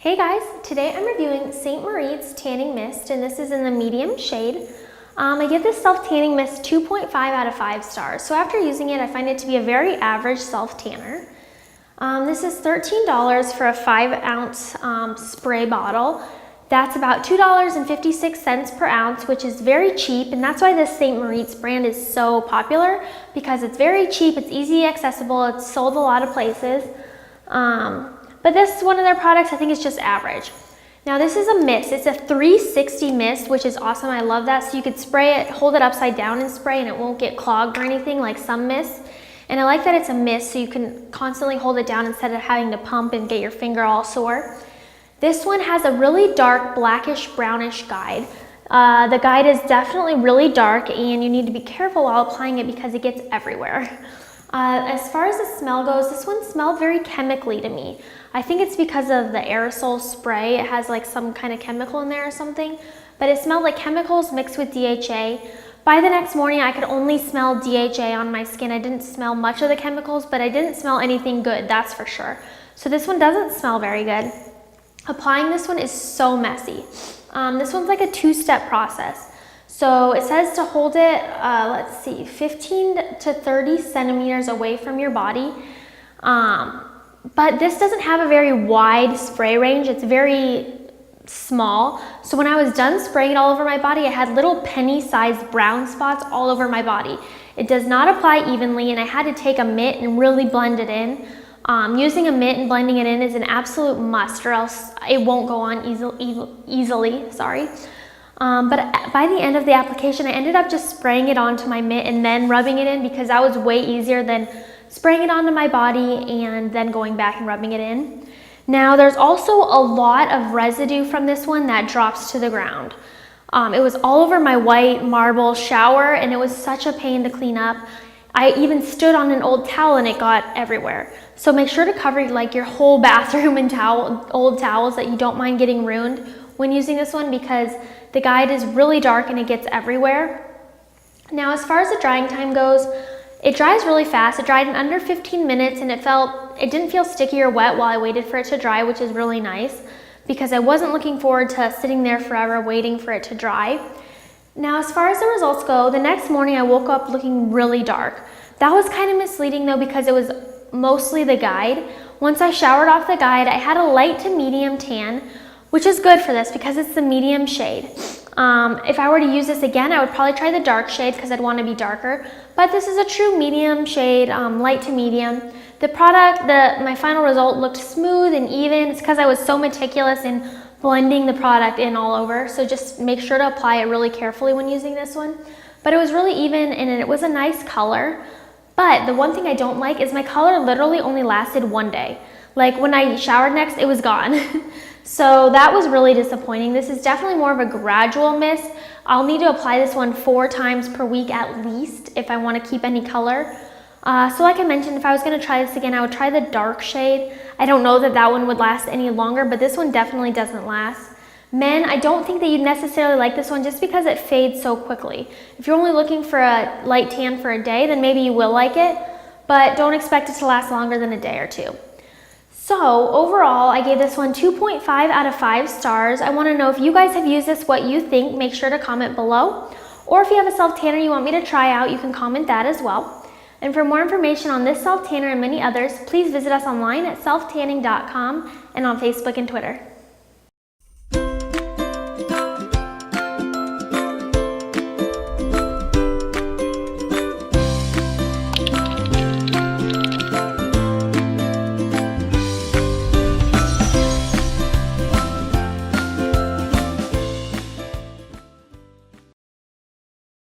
Hey guys, today I'm reviewing Moriz Tanning Mist, and this is in the medium shade. I give this self-tanning mist 2.5 out of 5 stars. So after using it, I find it to be a very average self-tanner. This is $13 for a 5-ounce spray bottle. That's about $2.56 per ounce, which is very cheap, and that's why this Moriz brand is so popular, because it's very cheap, it's easy accessible, it's sold a lot of places. But this one of their products I think is just average. Now this is a mist. It's a 360 mist, which is awesome. I love that. So you could spray it, hold it upside down and spray, and it won't get clogged or anything like some mists. And I like that it's a mist, so you can constantly hold it down instead of having to pump and get your finger all sore. This one has a really dark blackish brownish guide. The guide is definitely really dark, and you need to be careful while applying it because it gets everywhere. As far as the smell goes, this one smelled very chemically to me. I think it's because of the aerosol spray. It has like some kind of chemical in there or something, but it smelled like chemicals mixed with DHA. By the next morning, I could only smell DHA on my skin. I didn't smell much of the chemicals, but I didn't smell anything good, that's for sure. So this one doesn't smell very good. Applying this one is so messy. This one's like a 2-step process. So it says to hold it, let's see, 15 to 30 centimeters away from your body. But this doesn't have a very wide spray range. It's very small. So when I was done spraying it all over my body, I had little penny-sized brown spots all over my body. It does not apply evenly, and I had to take a mitt and really blend it in. Using a mitt and blending it in is an absolute must, or else it won't go on easily. Sorry. But by the end of the application, I ended up just spraying it onto my mitt and then rubbing it in, because that was way easier than spraying it onto my body and then going back and rubbing it in. Now there's also a lot of residue from this one that drops to the ground. It was all over my white marble shower, and it was such a pain to clean up. I even stood on an old towel and it got everywhere. So make sure to cover like your whole bathroom in old towels that you don't mind getting ruined when using this one, because the guide is really dark and it gets everywhere. Now as far as the drying time goes, it dries really fast. It dried in under 15 minutes, and it didn't feel sticky or wet while I waited for it to dry, which is really nice, because I wasn't looking forward to sitting there forever waiting for it to dry. Now as far as the results go, the next morning I woke up looking really dark. That was kind of misleading though, because it was mostly the guide. Once I showered off the guide, I had a light to medium tan, which is good for this because it's the medium shade. If I were to use this again, I would probably try the dark shade because I'd want to be darker, but this is a true medium shade, light to medium. The product, my final result looked smooth and even. It's because I was so meticulous in blending the product in all over, so just make sure to apply it really carefully when using this one. But it was really even, and it was a nice color. But the one thing I don't like is my color literally only lasted 1 day. Like when I showered next, it was gone. So that was really disappointing. This is definitely more of a gradual mist. I'll need to apply this one 4 times per week at least if I want to keep any color. So like I mentioned, if I was going to try this again, I would try the dark shade. I don't know that that one would last any longer, but this one definitely doesn't last. Men, I don't think that you'd necessarily like this one just because it fades so quickly. If you're only looking for a light tan for a day, then maybe you will like it, but don't expect it to last longer than a day or 2. So overall, I gave this one 2.5 out of 5 stars. I want to know if you guys have used this, what you think. Make sure to comment below. Or if you have a self-tanner you want me to try out, you can comment that as well. And for more information on this self-tanner and many others, please visit us online at SelfTanning.com and on Facebook and Twitter.